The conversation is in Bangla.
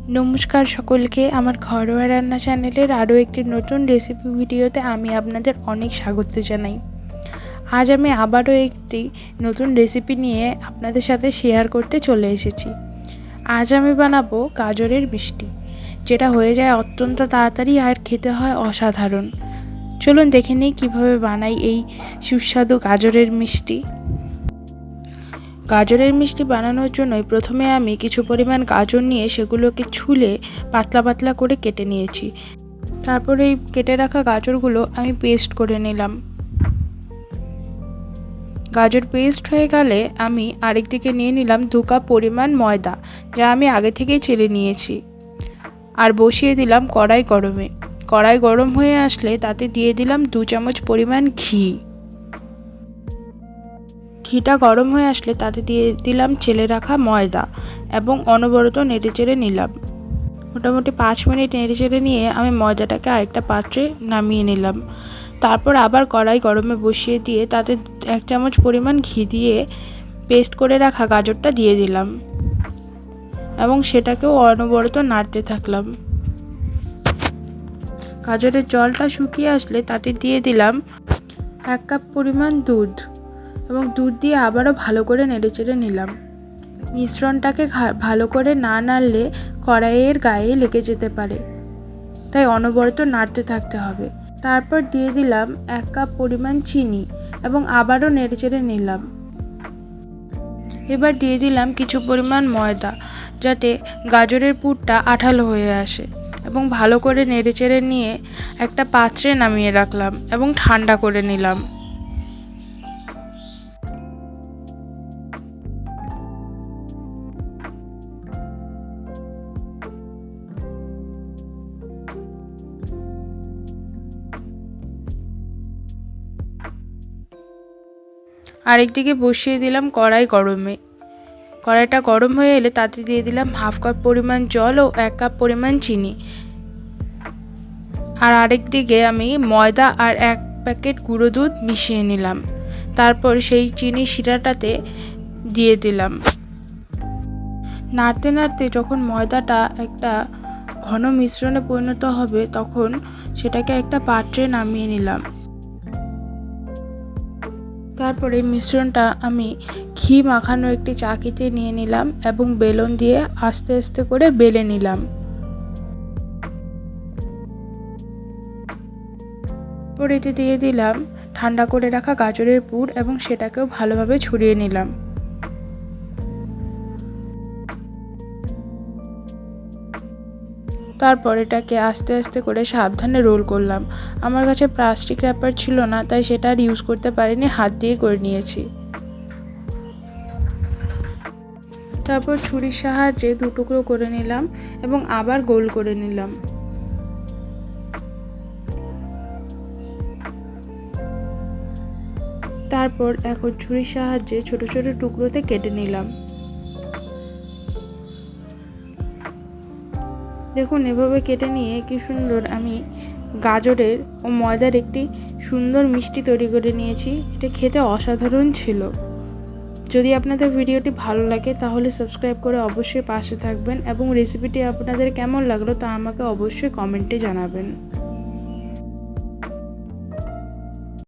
নমস্কার সকলকে, আমার ঘরোয়া রান্না চ্যানেলের আরও একটি নতুন রেসিপি ভিডিওতে আমি আপনাদের অনেক স্বাগত জানাই। আজ আমি আবারও একটি নতুন রেসিপি নিয়ে আপনাদের সাথে শেয়ার করতে চলে এসেছি। আজ আমি বানাবো গাজরের মিষ্টি, যেটা হয়ে যায় অত্যন্ত তাড়াতাড়ি আর খেতে হয় অসাধারণ। চলুন দেখে নিই কীভাবে বানাই এই সুস্বাদু গাজরের মিষ্টি। গাজরের মিষ্টি বানানোর জন্যই প্রথমে আমি কিছু পরিমাণ গাজর নিয়ে সেগুলোকে ছুলে পাতলা পাতলা করে কেটে নিয়েছি। তারপরে এই কেটে রাখা গাজরগুলো আমি পেস্ট করে নিলাম। গাজর পেস্ট হয়ে গেলে আমি আরেকদিকে নিয়ে নিলাম 2 কাপ পরিমাণ ময়দা, যা আমি আগে থেকেই চেলে নিয়েছি, আর বসিয়ে দিলাম কড়াই গরমে। কড়াই গরম হয়ে আসলে তাতে দিয়ে দিলাম 2 চামচ পরিমাণ ঘি। ঘিটা গরম হয়ে আসলে তাতে দিয়ে দিলাম চেলে রাখা ময়দা এবং অনবরত নেড়েচেড়ে নিলাম। মোটামুটি 5 মিনিট নেড়েচেড়ে নিয়ে আমি ময়দাটাকে আরেকটা পাত্রে নামিয়ে নিলাম। তারপর আবার কড়াই গরমে বসিয়ে দিয়ে তাতে 1 চামচ পরিমাণ ঘি দিয়ে পেস্ট করে রাখা গাজরটা দিয়ে দিলাম এবং সেটাকেও অনবরত নাড়তে থাকলাম। গাজরের জলটা শুকিয়ে আসলে তাতে দিয়ে দিলাম 1 কাপ পরিমাণ দুধ এবং দুধ দিয়ে আবারও ভালো করে নেড়েচেড়ে নিলাম। মিশ্রণটাকে ভালো করে না নাড়লে কড়াইয়ের গায়ে লেগে যেতে পারে, তাই অনবরত নাড়তে থাকতে হবে। তারপর দিয়ে দিলাম 1 কাপ পরিমাণ চিনি এবং আবারও নেড়েচেড়ে নিলাম। এবার দিয়ে দিলাম কিছু পরিমাণ ময়দা, যাতে গাজরের পুরটা আঠালো হয়ে আসে, এবং ভালো করে নেড়েচেড়ে নিয়ে একটা পাত্রে নামিয়ে রাখলাম এবং ঠান্ডা করে নিলাম। আরেকদিকে বসিয়ে দিলাম কড়াই গরমে। কড়াইটা গরম হয়ে এলে তাতে দিয়ে দিলাম 1/2 কাপ পরিমাণ জল ও 1 কাপ পরিমাণ চিনি। আর আরেকদিকে আমি ময়দা আর 1 প্যাকেট গুঁড়ো দুধ মিশিয়ে নিলাম। তারপর সেই চিনি শিরাটাতে দিয়ে দিলাম। নাড়তে নাড়তে যখন ময়দাটা একটা ঘন মিশ্রণে পরিণত হবে, তখন সেটাকে একটা পাত্রে নামিয়ে নিলাম। তারপরে মিশ্রণটা আমি ঘি মাখানো একটি চাকিতে নিয়ে নিলাম এবং বেলন দিয়ে আস্তে আস্তে করে বেলে নিলাম। পরে এতে দিয়ে দিলাম ঠান্ডা করে রাখা গাজরের পুর এবং সেটাকেও ভালোভাবে ছড়িয়ে নিলাম। তারপর এটাকে আস্তে আস্তে করে সাবধানে রোল করলাম। আমার কাছে প্লাস্টিক র্যাপার ছিল না, তাই সেটা আর ইউজ করতে পারিনি, হাত দিয়ে করে নিয়েছি। তারপর ছুরির সাহায্যে 2 টুকরো করে নিলাম এবং আবার গোল করে নিলাম। তারপর এখন ছুরির সাহায্যে ছোট ছোট টুকরোতে কেটে নিলাম। দেখুন, এভাবে কেটে নিয়ে কি সুন্দর আমি গাজরের ও ময়দার একটি সুন্দর মিষ্টি তৈরি করে নিয়েছি। এটা খেতে অসাধারণ ছিল। যদি আপনাদের ভিডিওটি ভালো লাগে তাহলে সাবস্ক্রাইব করে অবশ্যই পাশে থাকবেন এবং রেসিপিটি আপনাদের কেমন লাগলো তা আমাকে অবশ্যই কমেন্টে জানাবেন।